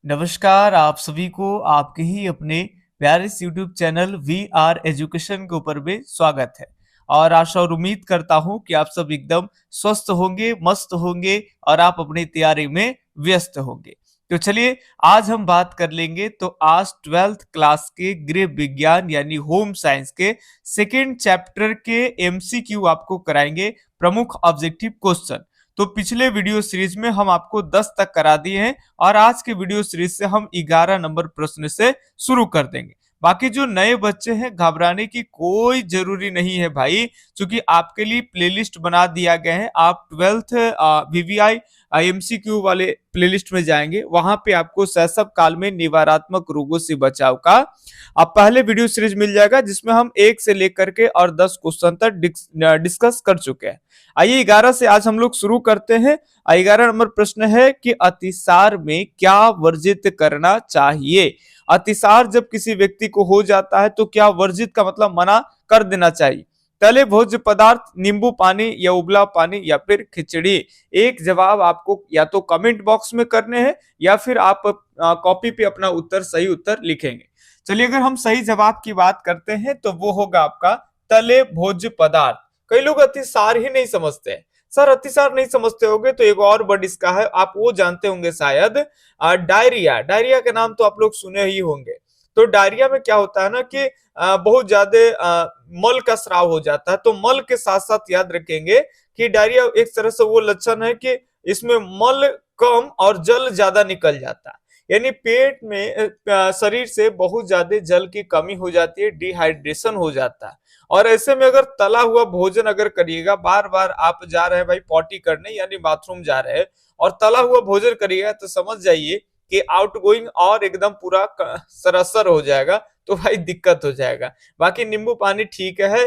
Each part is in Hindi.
नमस्कार आप सभी को आपके ही अपने प्यारे से YouTube channel we are education के ऊपर में स्वागत है। और आशा और उम्मीद करता हूं कि आप सब एकदम स्वस्थ होंगे, मस्त होंगे और आप अपनी तैयारी में व्यस्त होंगे। तो चलिए आज हम बात कर लेंगे। तो आज 12th क्लास के गृह विज्ञान यानी होम साइंस के सेकेंड चैप्टर के MCQ आपको कराएंगे, प्रमुख ऑब्जेक्टिव क्वेश्चन। तो पिछले वीडियो सीरीज में हम आपको 10 तक करा दिए हैं और आज के वीडियो सीरीज से हम 11 नंबर प्रश्न से शुरू कर देंगे। बाकी जो नए बच्चे हैं घबराने की कोई जरूरी नहीं है भाई, क्योंकि आपके लिए प्लेलिस्ट बना दिया गया है। आप 12th VVI MCQ वाले प्लेलिस्ट में जाएंगे, वहां पे आपको शैशव काल में निवारात्मक रोगों से बचाव का अब पहले वीडियो सीरीज मिल जाएगा, जिसमें हम 1 से लेकर के और 10 क्वेश्चन तक डिस्कस कर चुके हैं। आइए 11 से आज हम लोग शुरू करते हैं। 11 नंबर प्रश्न है कि अतिसार में क्या वर्जित करना चाहिए। अतिसार जब किसी व्यक्ति को हो जाता है तो क्या वर्जित का मतलब मना कर देना चाहिए। तले भोज्य पदार्थ, नींबू पानी या उबला पानी या फिर खिचड़ी। एक जवाब आपको या तो कमेंट बॉक्स में करने हैं या फिर आप कॉपी पे अपना उत्तर, सही उत्तर लिखेंगे। चलिए अगर हम सही जवाब की बात करते हैं तो वो होगा आपका तले भोज्य पदार्थ। कई लोग अतिसार ही नहीं समझते हैं। सर अतिसार नहीं समझते होंगे तो एक और वर्ड इसका है, आप वो जानते होंगे शायद, डायरिया। डायरिया के नाम तो आप लोग सुने ही होंगे। तो डायरिया में क्या होता है ना कि बहुत ज्यादा मल का स्राव हो जाता है। तो मल के साथ साथ याद रखेंगे कि डायरिया एक तरह से वो लक्षण है कि इसमें मल कम और जल ज्यादा निकल जाता है, यानी पेट में शरीर से बहुत ज्यादा जल की कमी हो जाती है, डिहाइड्रेशन हो जाता है। और ऐसे में अगर तला हुआ भोजन अगर करिएगा, बार बार आप जा रहे हैं भाई पॉटी करने यानी बाथरूम जा रहे हैं और तला हुआ भोजन करिएगा, तो समझ जाइए कि आउटगोइंग और एकदम पूरा सरसर हो जाएगा, तो भाई दिक्कत हो जाएगा। बाकी नींबू पानी ठीक है,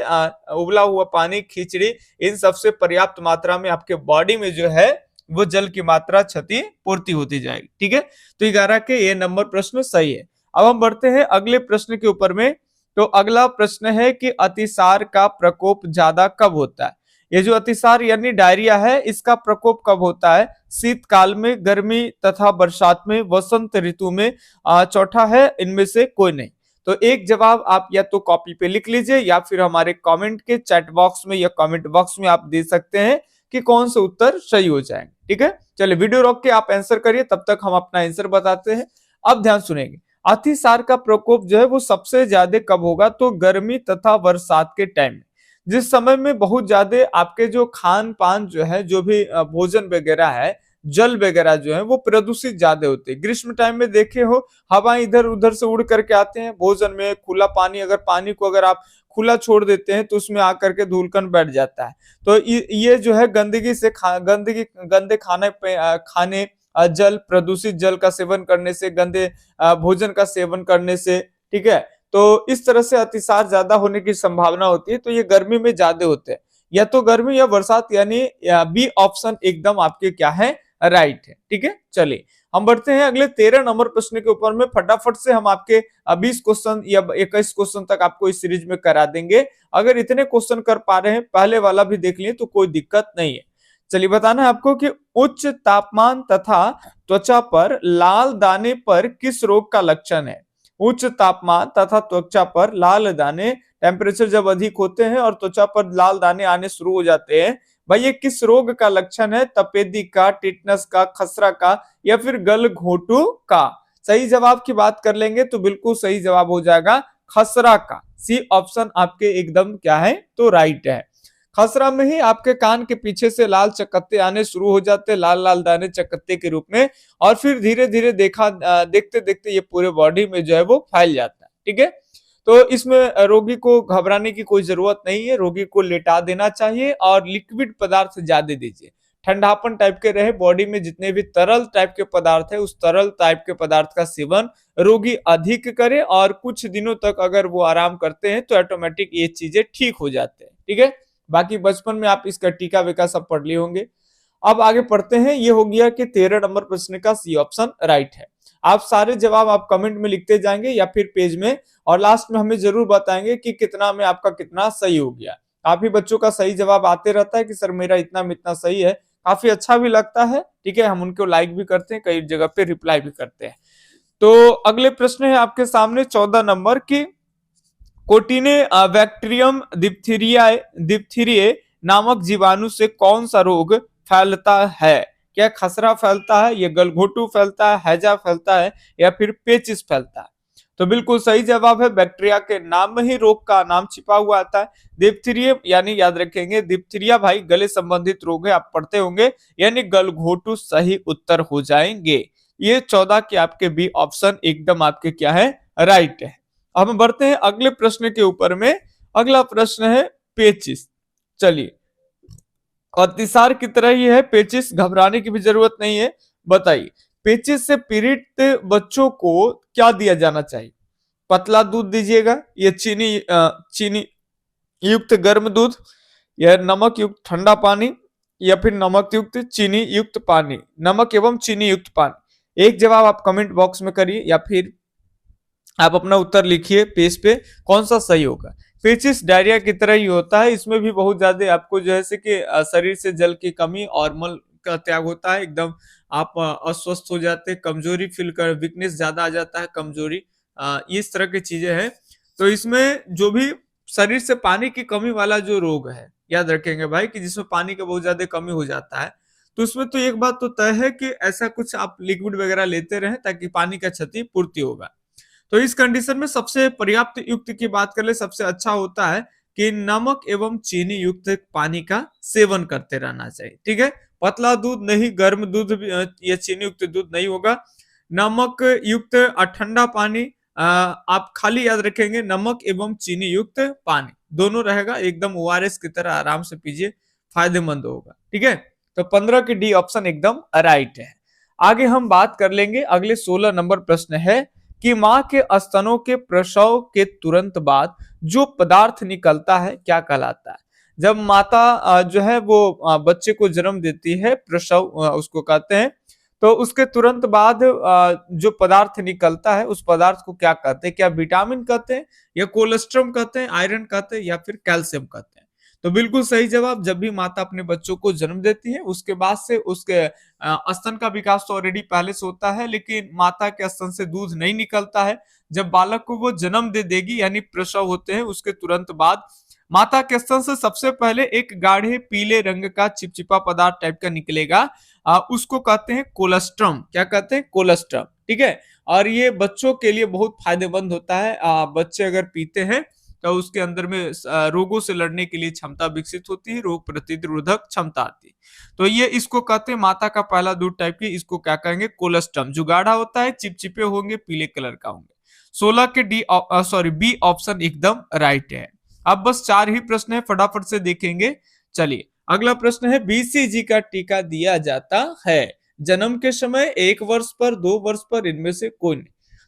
उबला हुआ पानी, खिचड़ी, इन सबसे पर्याप्त मात्रा में आपके बॉडी में जो है वो जल की मात्रा क्षति पूर्ति होती जाएगी। ठीक है, तो 11 के ये नंबर प्रश्न सही है। अब हम बढ़ते हैं अगले प्रश्न के ऊपर में। तो अगला प्रश्न है कि अतिसार का प्रकोप ज्यादा कब होता है। ये जो अतिसार यानी डायरिया है, इसका प्रकोप कब होता है। शीतकाल में, गर्मी तथा बरसात में, वसंत ऋतु में, चौथा है इनमें से कोई नहीं। तो एक जवाब आप या तो कॉपी पे लिख लीजिए या फिर हमारे कमेंट के चैट बॉक्स में या कमेंट बॉक्स में आप दे सकते हैं कि कौन से उत्तर सही हो जाएंगे। ठीक है, चलिए वीडियो रोक के आप आंसर करिए, तब तक हम अपना आंसर बताते हैं। अब ध्यान सुनेंगे, अतिसार का प्रकोप जो है वो सबसे ज्यादा कब होगा। तो गर्मी तथा बरसात के टाइम में, जिस समय में बहुत ज्यादा आपके जो खान पान जो है, जो भी भोजन वगैरह है, जल वगैरह जो है वो प्रदूषित ज्यादा होते हैं। ग्रीष्म टाइम में देखे हो हवा इधर उधर से उड़ करके आते हैं भोजन में, खुला पानी, अगर पानी को अगर आप खुला छोड़ देते हैं तो उसमें आकर के धूलकण बैठ जाता है। तो ये जो है गंदगी से गंदगी, गंदे खाने पे खाने, जल, प्रदूषित जल का सेवन करने से, गंदे भोजन का सेवन करने से, ठीक है, तो इस तरह से अतिसार ज्यादा होने की संभावना होती है। तो ये गर्मी में ज्यादा होते हैं, या तो गर्मी या बरसात, यानी बी ऑप्शन एकदम आपके क्या है, राइट है। ठीक है, चलिए हम बढ़ते हैं अगले 13 नंबर प्रश्न के ऊपर में। फटाफट से हम आपके 20 क्वेश्चन या 21 क्वेश्चन तक आपको इस सीरीज में करा देंगे। अगर इतने क्वेश्चन कर पा रहे हैं, पहले वाला भी देख लिए तो कोई दिक्कत नहीं है। चलिए बताना है आपको कि उच्च तापमान तथा त्वचा पर लाल दाने पर किस रोग का लक्षण है। उच्च तापमान तथा त्वचा पर लाल दाने, टेम्परेचर जब अधिक होते हैं और त्वचा पर लाल दाने आने शुरू हो जाते हैं, भाई ये किस रोग का लक्षण है। तपेदिक का, टिटनस का, खसरा का या फिर गल घोटू का। सही जवाब की बात कर लेंगे तो बिल्कुल सही जवाब हो जाएगा खसरा का। सी ऑप्शन आपके एकदम क्या है, तो राइट है। खसरा में ही आपके कान के पीछे से लाल चकत्ते आने शुरू हो जाते हैं, लाल लाल दाने चकत्ते के रूप में, और फिर धीरे धीरे देखते देखते ये पूरे बॉडी में जो है वो फैल जाता है। ठीक है, तो इसमें रोगी को घबराने की कोई जरूरत नहीं है। रोगी को लेटा देना चाहिए और लिक्विड पदार्थ ज्यादा दीजिए, ठंडापन टाइप के रहे बॉडी में। जितने भी तरल टाइप के पदार्थ है, उस तरल टाइप के पदार्थ का सेवन रोगी अधिक करे, और कुछ दिनों तक अगर वो आराम करते हैं तो ऑटोमेटिक ये चीजें ठीक हो जाते हैं। ठीक है, बाकी बचपन में आप इसका टीका विका सब पढ़ लिए होंगे। अब आगे पढ़ते हैं। ये हो गया कि 13 नंबर प्रश्न का सी ऑप्शन राइट है। आप सारे जवाब आप कमेंट में लिखते जाएंगे या फिर पेज में, और लास्ट में हमें जरूर बताएंगे कि कितना में आपका कितना सही हो गया। काफी बच्चों का सही जवाब आते रहता है कि सर मेरा इतना में इतना सही है, काफी अच्छा भी लगता है। ठीक है, हम उनको लाइक भी करते हैं, कई जगह पे रिप्लाई भी करते हैं। तो अगले प्रश्न है आपके सामने 14 नंबर की, कोटिने बैक्टीरियम डिप्थीरियाe नामक जीवाणु से कौन सा रोग फैलता है? क्या खसरा फैलता है, या गलघोटू फैलता है, हैजा फैलता है, या फिर पेचिस फैलता है? तो बिल्कुल सही जवाब है, बैक्टीरिया के नाम में ही रोग का नाम छिपा हुआ आता है। डिप्थीरिया यानी याद रखेंगे, डिप्थीरिया भाई गले संबंधित रोग है, आप पढ़ते होंगे, यानी गलघोटू सही उत्तर हो जाएंगे। ये 14 के आपके बी ऑप्शन एकदम आपके क्या है, राइट है। अब हम बढ़ते हैं अगले प्रश्न के ऊपर में। अगला प्रश्न है पेचिस। चलिए, अतिसार की तरह ही है पेचिस, घबराने की भी जरूरत नहीं है। बताइए, पेचिस से पीड़ित बच्चों को क्या दिया जाना चाहिए? पतला दूध दीजिएगा, या चीनी युक्त गर्म दूध, या नमक युक्त ठंडा पानी, या फिर नमक युक्त चीनी युक्त पानी, नमक एवं चीनी युक्त पानी? एक जवाब आप कमेंट बॉक्स में करिए, या फिर आप अपना उत्तर लिखिए पेज पे, कौन सा सही होगा। पेचिस डायरिया की तरह ही होता है, इसमें भी बहुत ज्यादा आपको जैसे कि शरीर से जल की कमी और मल का त्याग होता है, एकदम आप अस्वस्थ हो जाते हैं, कमजोरी फील कर, वीकनेस ज्यादा आ जाता है, कमजोरी, इस तरह की चीजें हैं। तो इसमें जो भी शरीर से पानी की कमी वाला जो रोग है, याद रखेंगे भाई, कि जिसमें पानी का बहुत ज्यादा कमी हो जाता है, तो उसमें तो एक बात तो तय है कि ऐसा कुछ आप लिक्विड वगैरह लेते रहें ताकि पानी का क्षति पूर्ति होगा। तो इस कंडीशन में सबसे पर्याप्त युक्त की बात कर ले, सबसे अच्छा होता है कि नमक एवं चीनी युक्त पानी का सेवन करते रहना चाहिए। ठीक है, पतला दूध नहीं, गर्म दूध या चीनी युक्त दूध नहीं होगा। नमक युक्त ठंडा पानी, आप खाली याद रखेंगे नमक एवं चीनी युक्त पानी दोनों रहेगा, एकदम ओआरएस की तरह आराम से पीजिए, फायदेमंद होगा। ठीक है, तो 15 की डी ऑप्शन एकदम राइट है। आगे हम बात कर लेंगे, अगले 16 नंबर प्रश्न है कि मां के स्तनों के प्रसव के तुरंत बाद जो पदार्थ निकलता है क्या कहलाता है? जब माता जो है वो बच्चे को जन्म देती है, प्रसव उसको कहते हैं, तो उसके तुरंत बाद जो पदार्थ निकलता है उस पदार्थ को क्या कहते हैं? क्या विटामिन कहते हैं, या कोलेस्ट्रम कहते हैं, आयरन कहते हैं, या फिर कैल्शियम कहते हैं? तो बिल्कुल सही जवाब, जब भी माता अपने बच्चों को जन्म देती है उसके बाद से उसके स्तन का विकास तो ऑलरेडी पहले से होता है, लेकिन माता के स्तन से दूध नहीं निकलता है। जब बालक को वो जन्म दे देगी, यानी प्रसव होते हैं, उसके तुरंत बाद माता के स्तन से सबसे पहले एक गाढ़े पीले रंग का चिपचिपा पदार्थ टाइप का निकलेगा, उसको कहते हैं कोलेस्ट्रम। क्या कहते हैं? कोलेस्ट्रम। ठीक है, और ये बच्चों के लिए बहुत फायदेमंद होता है। बच्चे अगर पीते हैं तो उसके अंदर में रोगों से लड़ने के लिए क्षमता विकसित होती है, रोग प्रतिरोधक क्षमता आती है। तो ये इसको कहते हैं माता का पहला दूध टाइप की, इसको क्या कहेंगे? कोलेस्ट्रम, जो गाढ़ा होता है, चिपचिपे होंगे, पीले कलर का होंगे। 16 के बी ऑप्शन एकदम राइट है। अब बस 4 ही प्रश्न है, फटाफट से देखेंगे। चलिए, अगला प्रश्न है, बीसीजी का टीका दिया जाता है जन्म के समय, 1 वर्ष पर, 2 वर्ष पर, इनमें से कोई नहीं।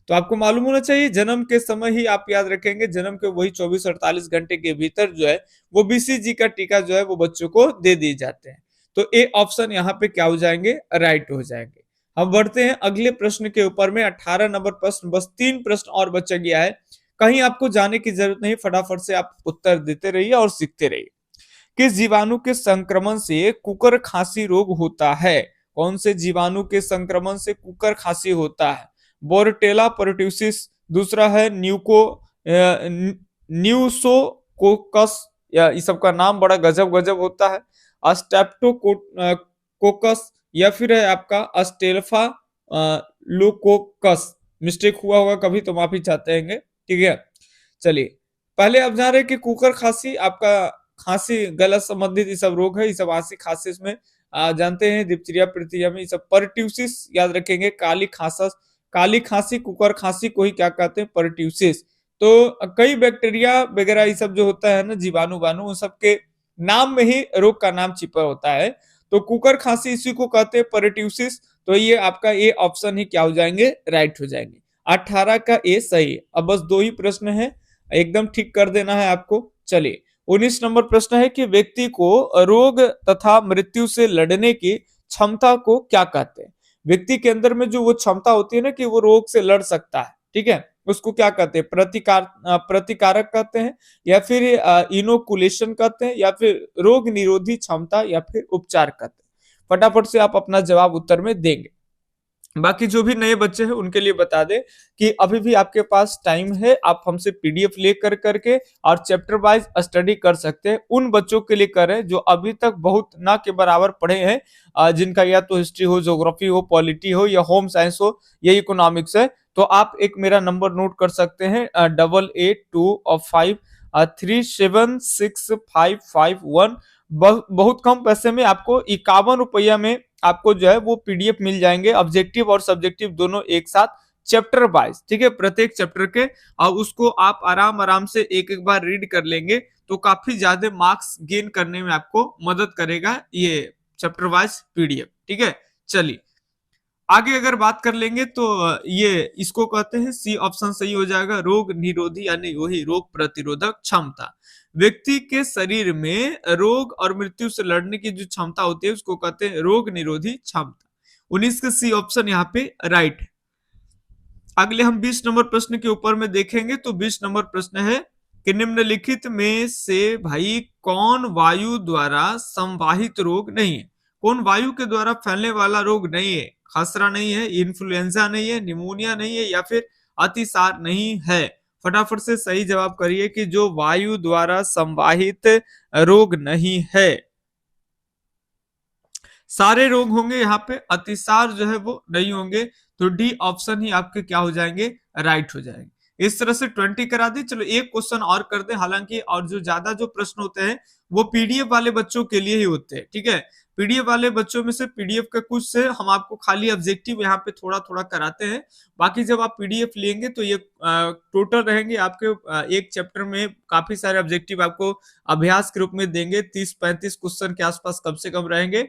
तो आपको मालूम होना चाहिए, जन्म के समय ही आप याद रखेंगे, जन्म के वही 24-48 घंटे के भीतर जो है वो बीसीजी का टीका जो है वो बच्चों को दे दिए जाते हैं। तो ए ऑप्शन यहाँ पे क्या हो जाएंगे? राइट हो जाएंगे। हम बढ़ते हैं अगले प्रश्न के ऊपर में, 18 नंबर प्रश्न, बस 3 प्रश्न और बचा गया है, कहीं आपको जाने की जरूरत नहीं, फटाफट से आप उत्तर देते रहिए और सीखते रहिए। किस जीवाणु के संक्रमण से कुकर खांसी रोग होता है? कौन से जीवाणु के संक्रमण से कुकर खांसी होता है? बोरटेला परट्यूसिस, दूसरा है न्यूसोकोकस, या इस सब का नाम बड़ा गजब गजब होता है, स्टेप्टोकोकस, या फिर है आपका अस्टेल्फा लोकोकस। मिस्टेक हुआ होगा कभी तो माफी चाहते हैं। ठीक है, चलिए, पहले आप जान रहे कि कुकर खांसी आपका खांसी गला संबंधित ये सब रोग है, ये सब खांसी खांसी इसमें जानते हैं, डिप्थीरिया प्रीतिया में ये सब। परट्यूसिस याद रखेंगे, काली खांसी, कुकर खांसी को ही क्या कहते हैं? परट्यूसिस। तो कई बैक्टीरिया वगैरह ये सब जो होता है ना, जीवाणु वाणु, उन सब के नाम में ही रोग का नाम छिपा होता है। तो कुकर खांसी इसी को कहते हैं परट्यूसिस। तो ये आपका ए ऑप्शन ही क्या हो जाएंगे? राइट हो जाएंगे। 18 का ए सही है। अब बस 2 ही प्रश्न है, एकदम ठीक कर देना है आपको। चलिए, 19 नंबर प्रश्न है कि व्यक्ति को रोग तथा मृत्यु से लड़ने की क्षमता को क्या कहते हैं? व्यक्ति के अंदर में जो वो क्षमता होती है ना कि वो रोग से लड़ सकता है, ठीक है, उसको क्या कहते हैं? प्रतिकारक कहते हैं, या फिर इनोकुलेशन कहते हैं, या फिर रोग निरोधी क्षमता, या फिर उपचार कहते हैं? फटाफट से आप अपना जवाब उत्तर में देंगे। बाकी जो भी नए बच्चे हैं उनके लिए बता दें कि अभी भी आपके पास टाइम है, आप हमसे पीडीएफ ले करके और चैप्टर वाइज स्टडी कर सकते हैं। उन बच्चों के लिए करें जो अभी तक बहुत ना के बराबर पढ़े हैं, जिनका या तो हिस्ट्री हो, ज्योग्राफी हो, पॉलिटी हो या होम साइंस हो या इकोनॉमिक्स है। तो आप एक मेरा नंबर नोट कर सकते हैं, 8825537655 बहुत कम पैसे में आपको 51 रुपया में आपको जो है वो पीडीएफ मिल जाएंगे, ऑब्जेक्टिव और सब्जेक्टिव दोनों एक साथ, चैप्टर वाइज, ठीक है, प्रत्येक चैप्टर के। और उसको आप आराम आराम से एक एक बार रीड कर लेंगे तो काफी ज्यादा मार्क्स गेन करने में आपको मदद करेगा ये चैप्टर वाइज पीडीएफ, ठीक है। चलिए आगे अगर बात कर लेंगे तो ये इसको कहते हैं, सी ऑप्शन सही हो जाएगा, रोग निरोधी यानी वही रोग प्रतिरोधक क्षमता। व्यक्ति के शरीर में रोग और मृत्यु से लड़ने की जो क्षमता होती है उसको कहते हैं रोग निरोधी क्षमता। 19 का सी ऑप्शन यहाँ पे राइट है। अगले हम 20 नंबर प्रश्न के ऊपर में देखेंगे। तो 20 नंबर प्रश्न है कि निम्नलिखित में से भाई कौन वायु द्वारा संवाहित रोग नहीं है? कौन वायु के द्वारा फैलने वाला रोग नहीं है? खसरा नहीं है, इन्फ्लुएंजा नहीं है, निमोनिया नहीं है या फिर अतिसार नहीं है? फटाफट से सही जवाब करिए कि जो वायु द्वारा संवाहित रोग नहीं है। सारे रोग होंगे यहाँ पे, अतिसार जो है वो नहीं होंगे। तो डी ऑप्शन ही आपके क्या हो जाएंगे, राइट हो जाएंगे। इस तरह से 20 करा दी। चलो एक क्वेश्चन और कर दे, हालांकि और जो ज्यादा जो प्रश्न होते हैं वो पीडीएफ वाले बच्चों के लिए ही होते हैं, ठीक है। पीडीएफ वाले बच्चों में से पीडीएफ का कुछ से हम आपको खाली ऑब्जेक्टिव यहाँ पे थोड़ा थोड़ा कराते हैं। बाकी जब आप पीडीएफ लेंगे तो ये टोटल रहेंगे आपके एक चैप्टर में काफी सारे ऑब्जेक्टिव आपको अभ्यास के रूप में देंगे। 30-35 क्वेश्चन के आसपास कम से कम रहेंगे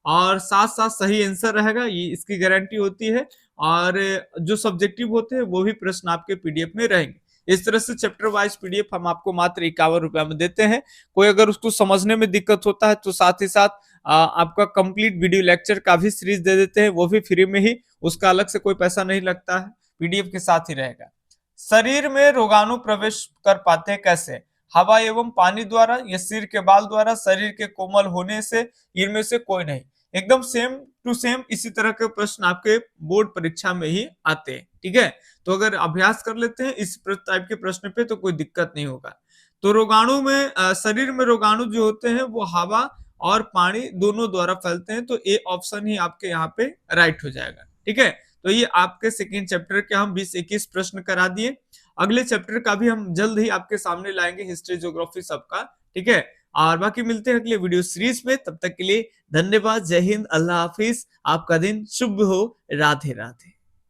और साथ साथ सही आंसर रहेगा, ये इसकी गारंटी होती है। और जो सब्जेक्टिव होते हैं वो भी प्रश्न आपके पीडीएफ में रहेंगे। इस तरह से चैप्टर वाइज पीडीएफ हम आपको मात्र 51 रुपया में देते हैं। कोई अगर उसको समझने में दिक्कत होता है तो साथ ही साथ आपका कंप्लीट वीडियो लेक्चर का भी सीरीज दे देते हैं, वो भी फ्री में ही, उसका अलग से कोई पैसा नहीं लगता है, पीडीएफ के साथ ही रहेगा। शरीर में रोगाणु प्रवेश कर पाते हैं कैसे? हवा एवं पानी द्वारा या सिर के बाल द्वारा, शरीर के कोमल होने से, इनमें से कोई नहीं। एकदम सेम टू सेम इसी तरह के प्रश्न आपके बोर्ड परीक्षा में ही आते हैं, ठीक है। तो अगर अभ्यास कर लेते हैं इस टाइप के प्रश्न पे तो कोई दिक्कत नहीं होगा। तो रोगाणु में शरीर में रोगाणु जो होते हैं वो हवा और पानी दोनों द्वारा फैलते हैं। तो ए ऑप्शन ही आपके यहाँ पे राइट हो जाएगा, ठीक है। तो ये आपके सेकेंड चैप्टर के हम 20-21 प्रश्न करा दिए। अगले चैप्टर का भी हम जल्द ही आपके सामने लाएंगे, हिस्ट्री ज्योग्राफी सबका, ठीक है। और बाकी मिलते हैं अगले वीडियो सीरीज में, तब तक के लिए धन्यवाद, जय हिंद, अल्लाह हाफिज, आपका दिन शुभ हो, राधे राधे।